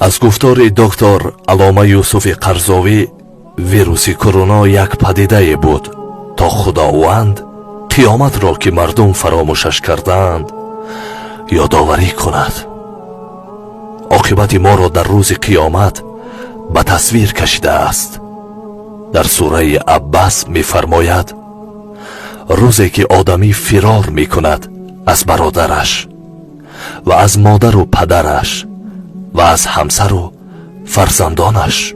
از گفتار دکتر علامه یوسف قرضاوی، ویروس کرونا یک پدیده بود تا خداوند قیامت را که مردم فراموشش کردند یادآوری کند. عاقبت ما را در روز قیامت به تصویر کشیده است. در سوره عبس می فرماید روزی که آدمی فرار می کند از برادرش و از مادر و پدرش و از همسر و فرزندانش.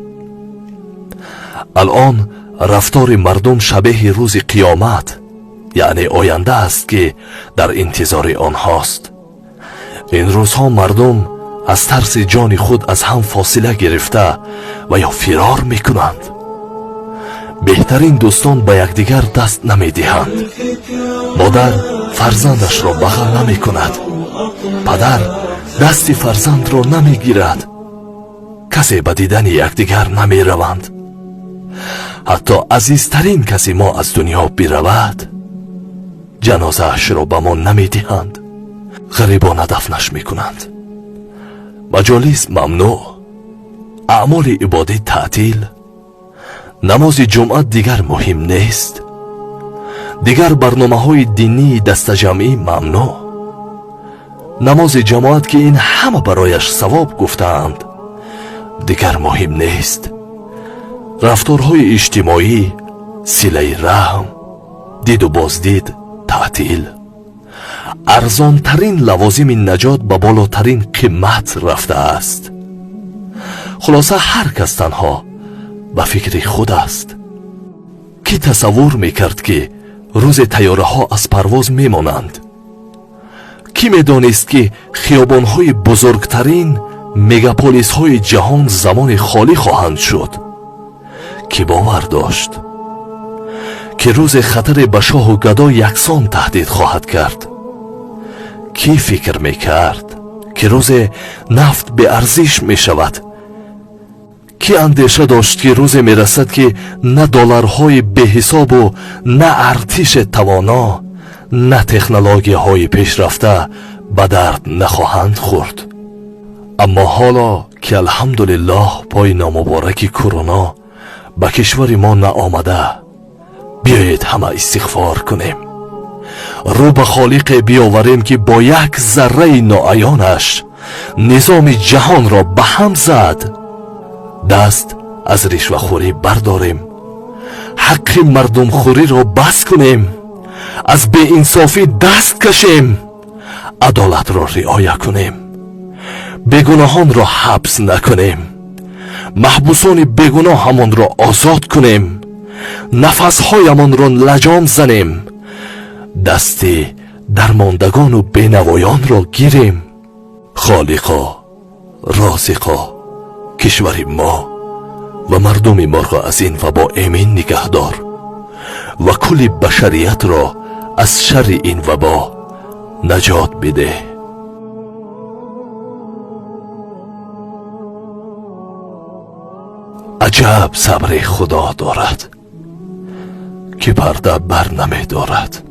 الان رفتار مردم شبیه روز قیامت یعنی آینده است که در انتظار آنهاست. این روزها مردم از ترس جان خود از هم فاصله گرفته و یا فرار می کنند. بهترین دوستان به یکدیگر دست نمی دهند. مادر فرزندش را بغل نمی کند. پدر دست فرزند را نمی گیرد. کسی به دیدن یکدیگر نمی روند. حتی عزیزترین کسی ما از دنیا برود جنازه اش را به ما نمی دهند. غریبانه دفنش می کنند. مجالس ممنوع، اعمال عبادی تعطیل، نماز جمعه دیگر مهم نیست، دیگر برنامه های دینی دست جمعی ممنوع، نماز جماعت که این همه برایش ثواب گفتند دیگر مهم نیست، رفتارهای اجتماعی، صله رحم، دید و بازدید تعطیل. ارزان ترین لوازم نجات به بالاترین قیمت رفته است. خلاصه هر کس تنها به فکر خود است. کی تصور میکرد که روز طیاره ها از پرواز میمانند؟ کی میدانست که خیابان های بزرگترین مگاپولیس های جهان زمان خالی خواهند شد؟ کی باور داشت که روز خطر به شاه و گدا یکسان تهدید خواهد کرد؟ کی فکر میکرد که روز نفت به ارزش میشود؟ کی اندیشه داشت که روز میرسد که نه دلارهای به حساب و نه ارتش توانا نه تکنولوژی های پیشرفته به درد نخواهند خورد؟ اما حالا که الحمدلله پای نامبارک کرونا به کشور ما نآمده، بیایید همه استغفار کنیم، رو به خالق بیاوریم که با یک ذره ناعیانش نظام جهان را به هم زد. دست از رشوه خوری برداریم، حق مردم خوری را بس کنیم، از بی انصافی دست کشیم، عدالت را رعایت کنیم، بیگناهان را حبس نکنیم، محبوسان بیگناه همان را آزاد کنیم، نفسهایمان را لجام زنیم، دست درماندگان و بینوایان را گیریم. خالقا، رازقا، کشور ما و مردم ما را از این وبا امین نگهدار و کل بشریت را از شر این وبا نجات بده. عجب صبر خدا دارد که پرده بر نمی دارد.